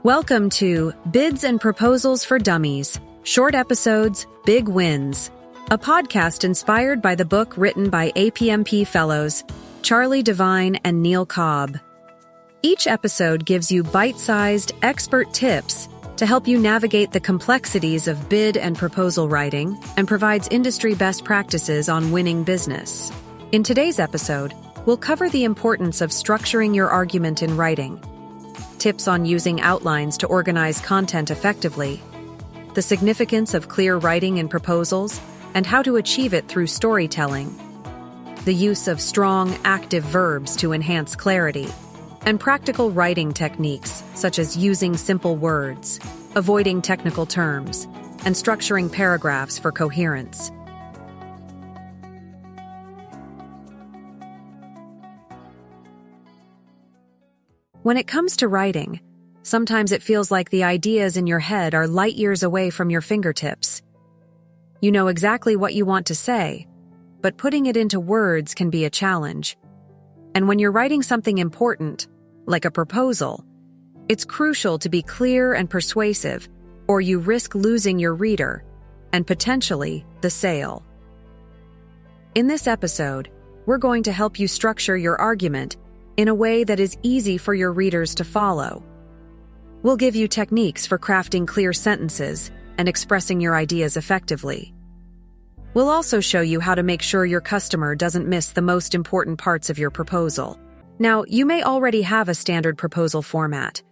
Welcome to Bids and Proposals for Dummies, Short Episodes, Big Wins, a podcast inspired by the book written by APMP fellows Charlie Devine and Neil Cobb. Each episode gives you bite-sized, expert tips to help you navigate the complexities of bid and proposal writing and provides industry best practices on winning business. In today's episode, we'll cover the importance of structuring your argument in writing, tips on using outlines to organize content effectively, the significance of clear writing in proposals, and how to achieve it through storytelling, the use of strong, active verbs to enhance clarity, and practical writing techniques such as using simple words, avoiding technical terms, and structuring paragraphs for coherence. When it comes to writing, sometimes it feels like the ideas in your head are light years away from your fingertips. You know exactly what you want to say, but putting it into words can be a challenge. And when you're writing something important, like a proposal, it's crucial to be clear and persuasive, or you risk losing your reader and potentially the sale. In this episode, we're going to help you structure your argument in a way that is easy for your readers to follow. We'll give you techniques for crafting clear sentences and expressing your ideas effectively. We'll also show you how to make sure your customer doesn't miss the most important parts of your proposal. Now, you may already have a standard proposal format,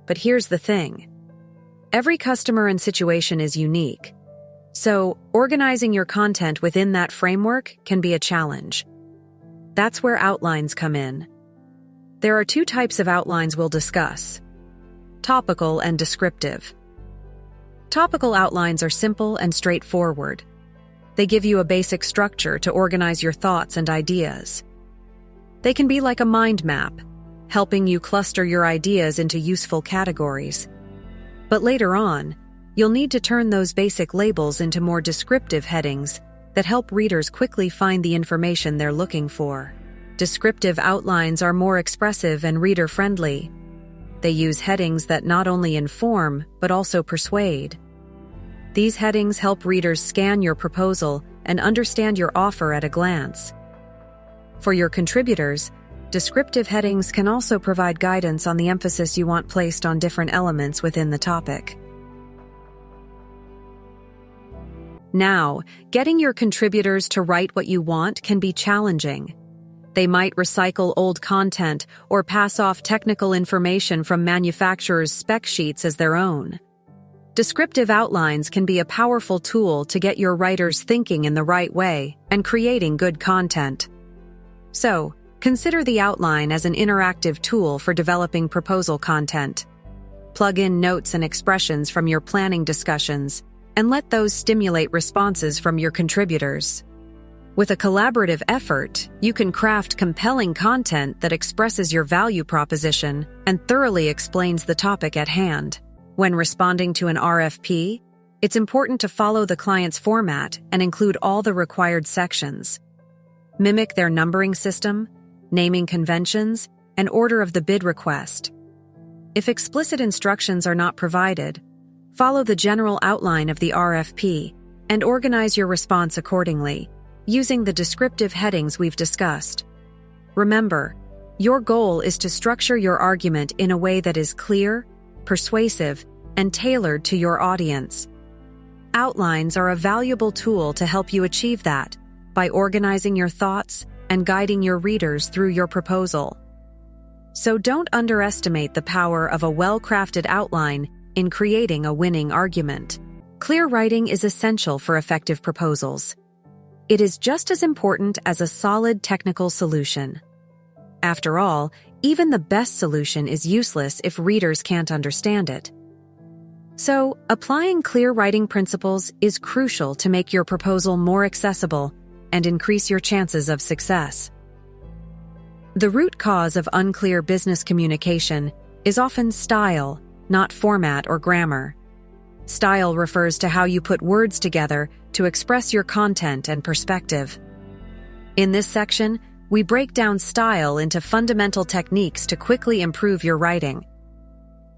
but here's the thing. Every customer and situation is unique, so organizing your content within that framework can be a challenge. That's where outlines come in. There are two types of outlines we'll discuss: topical and descriptive. Topical outlines are simple and straightforward. They give you a basic structure to organize your thoughts and ideas. They can be like a mind map, helping you cluster your ideas into useful categories. But later on, you'll need to turn those basic labels into more descriptive headings that help readers quickly find the information they're looking for. Descriptive outlines are more expressive and reader-friendly. They use headings that not only inform, but also persuade. These headings help readers scan your proposal and understand your offer at a glance. For your contributors, descriptive headings can also provide guidance on the emphasis you want placed on different elements within the topic. Now, getting your contributors to write what you want can be challenging. They might recycle old content or pass off technical information from manufacturers' spec sheets as their own. Descriptive outlines can be a powerful tool to get your writers thinking in the right way and creating good content. So, consider the outline as an interactive tool for developing proposal content. Plug in notes and expressions from your planning discussions, and let those stimulate responses from your contributors. With a collaborative effort, you can craft compelling content that expresses your value proposition and thoroughly explains the topic at hand. When responding to an RFP, it's important to follow the client's format and include all the required sections. Mimic their numbering system, naming conventions, and order of the bid request. If explicit instructions are not provided, follow the general outline of the RFP and organize your response accordingly, using the descriptive headings we've discussed. Remember, your goal is to structure your argument in a way that is clear, persuasive, and tailored to your audience. Outlines are a valuable tool to help you achieve that by organizing your thoughts and guiding your readers through your proposal. So don't underestimate the power of a well-crafted outline in creating a winning argument. Clear writing is essential for effective proposals. It is just as important as a solid technical solution. After all, even the best solution is useless if readers can't understand it. So, applying clear writing principles is crucial to make your proposal more accessible and increase your chances of success. The root cause of unclear business communication is often style, not format or grammar. Style refers to how you put words together to express your content and perspective. In this section, we break down style into fundamental techniques to quickly improve your writing.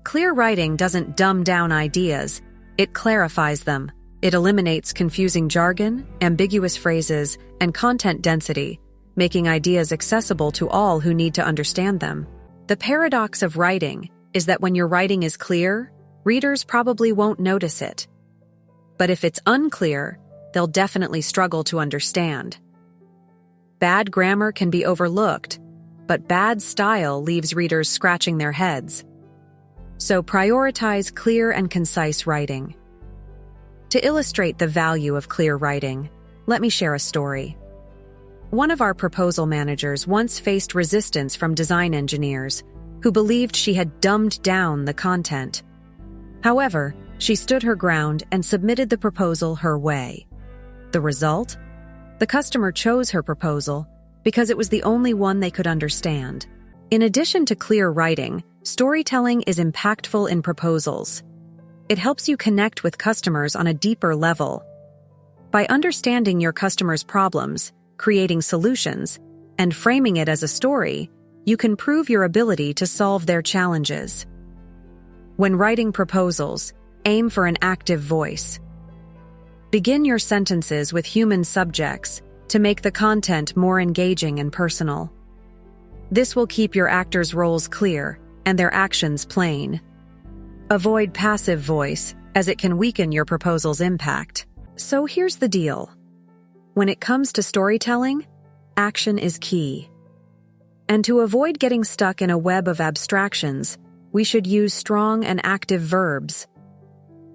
Clear writing doesn't dumb down ideas, it clarifies them. It eliminates confusing jargon, ambiguous phrases, and content density, making ideas accessible to all who need to understand them. The paradox of writing is that when your writing is clear, readers probably won't notice it. But if it's unclear, they'll definitely struggle to understand. Bad grammar can be overlooked, but bad style leaves readers scratching their heads. So prioritize clear and concise writing. To illustrate the value of clear writing, let me share a story. One of our proposal managers once faced resistance from design engineers who believed she had dumbed down the content. However, she stood her ground and submitted the proposal her way. The result? The customer chose her proposal because it was the only one they could understand. In addition to clear writing, storytelling is impactful in proposals. It helps you connect with customers on a deeper level. By understanding your customers' problems, creating solutions, and framing it as a story, you can prove your ability to solve their challenges. When writing proposals, aim for an active voice. Begin your sentences with human subjects to make the content more engaging and personal. This will keep your actors' roles clear and their actions plain. Avoid passive voice, as it can weaken your proposal's impact. So here's the deal. When it comes to storytelling, action is key. And to avoid getting stuck in a web of abstractions, we should use strong and active verbs.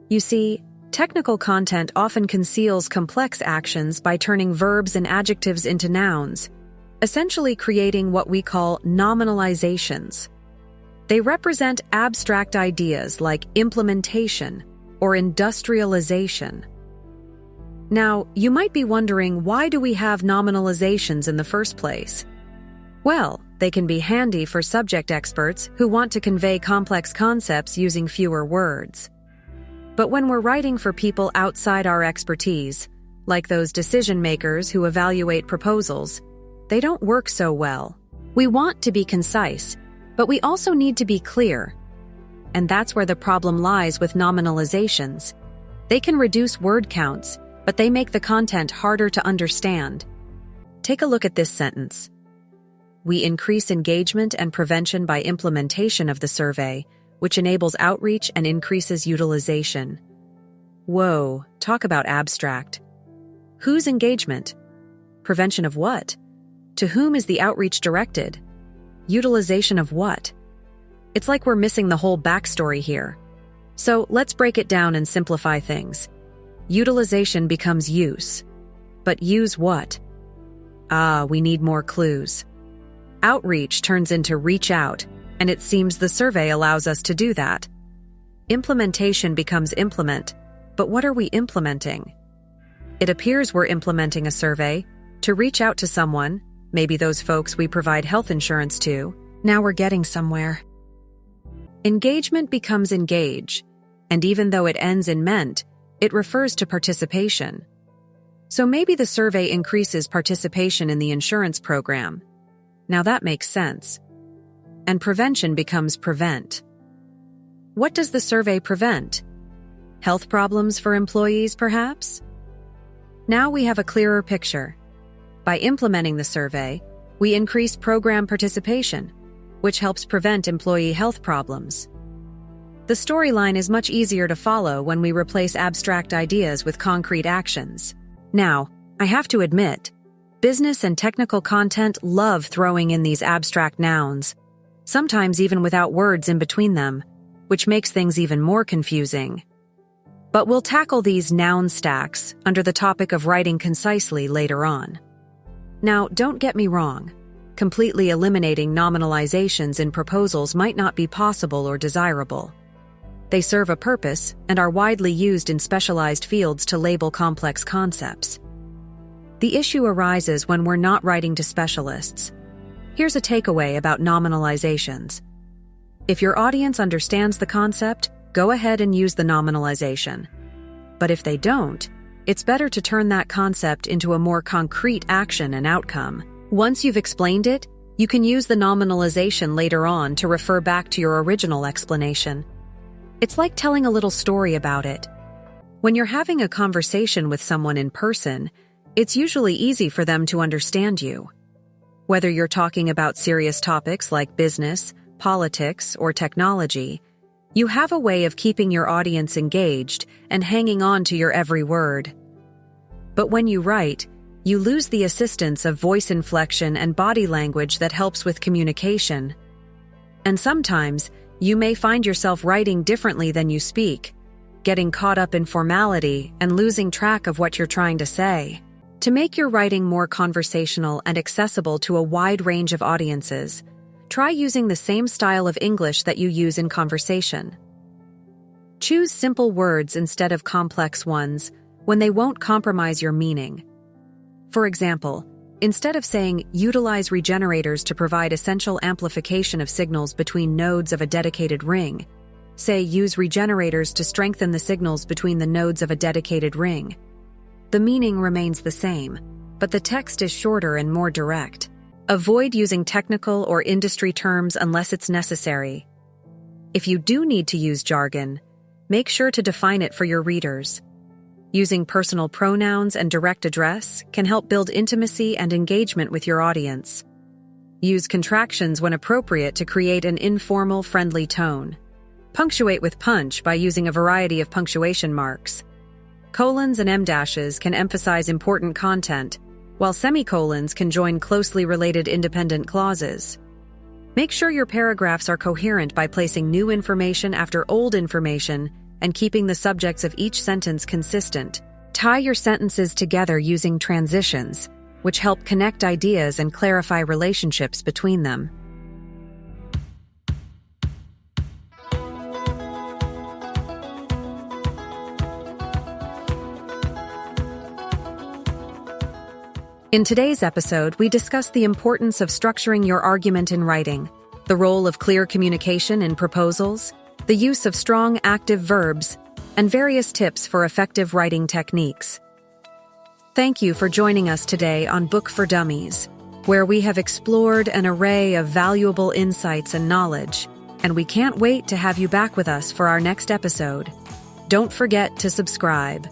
You see, technical content often conceals complex actions by turning verbs and adjectives into nouns, essentially creating what we call nominalizations. They represent abstract ideas like implementation or industrialization. Now, you might be wondering, why do we have nominalizations in the first place? Well, they can be handy for subject experts who want to convey complex concepts using fewer words. But when we're writing for people outside our expertise, like those decision makers who evaluate proposals, they don't work so well. We want to be concise, but we also need to be clear. And that's where the problem lies with nominalizations. They can reduce word counts, but they make the content harder to understand. Take a look at this sentence. We increase engagement and prevention by implementation of the survey, which enables outreach and increases utilization. Whoa, talk about abstract. Whose engagement? Prevention of what? To whom is the outreach directed? Utilization of what? It's like we're missing the whole backstory here. So let's break it down and simplify things. Utilization becomes use. But use what? We need more clues. Outreach turns into reach out, and it seems the survey allows us to do that. Implementation becomes implement, but what are we implementing? It appears we're implementing a survey to reach out to someone, maybe those folks we provide health insurance to. Now we're getting somewhere. Engagement becomes engage, and even though it ends in ment, it refers to participation. So maybe the survey increases participation in the insurance program. Now that makes sense. And prevention becomes prevent. What does the survey prevent? Health problems for employees, perhaps? Now we have a clearer picture. By implementing the survey, we increase program participation, which helps prevent employee health problems. The storyline is much easier to follow when we replace abstract ideas with concrete actions. Now, I have to admit, business and technical content love throwing in these abstract nouns, sometimes even without words in between them, which makes things even more confusing. But we'll tackle these noun stacks under the topic of writing concisely later on. Now, don't get me wrong. Completely eliminating nominalizations in proposals might not be possible or desirable. They serve a purpose and are widely used in specialized fields to label complex concepts. The issue arises when we're not writing to specialists. Here's a takeaway about nominalizations. If your audience understands the concept, go ahead and use the nominalization. But if they don't, it's better to turn that concept into a more concrete action and outcome. Once you've explained it, you can use the nominalization later on to refer back to your original explanation. It's like telling a little story about it. When you're having a conversation with someone in person, it's usually easy for them to understand you. Whether you're talking about serious topics like business, politics, or technology, you have a way of keeping your audience engaged and hanging on to your every word. But when you write, you lose the assistance of voice inflection and body language that helps with communication. And sometimes, you may find yourself writing differently than you speak, getting caught up in formality and losing track of what you're trying to say. To make your writing more conversational and accessible to a wide range of audiences, try using the same style of English that you use in conversation. Choose simple words instead of complex ones when they won't compromise your meaning. For example, instead of saying utilize regenerators to provide essential amplification of signals between nodes of a dedicated ring, say use regenerators to strengthen the signals between the nodes of a dedicated ring. The meaning remains the same, but the text is shorter and more direct. Avoid using technical or industry terms unless it's necessary. If you do need to use jargon, make sure to define it for your readers. Using personal pronouns and direct address can help build intimacy and engagement with your audience. Use contractions when appropriate to create an informal, friendly tone. Punctuate with punch by using a variety of punctuation marks. Colons and em-dashes can emphasize important content, while semicolons can join closely related independent clauses. Make sure your paragraphs are coherent by placing new information after old information and keeping the subjects of each sentence consistent. Tie your sentences together using transitions, which help connect ideas and clarify relationships between them. In today's episode, we discuss the importance of structuring your argument in writing, the role of clear communication in proposals, the use of strong active verbs, and various tips for effective writing techniques. Thank you for joining us today on Book for Dummies, where we have explored an array of valuable insights and knowledge, and we can't wait to have you back with us for our next episode. Don't forget to subscribe.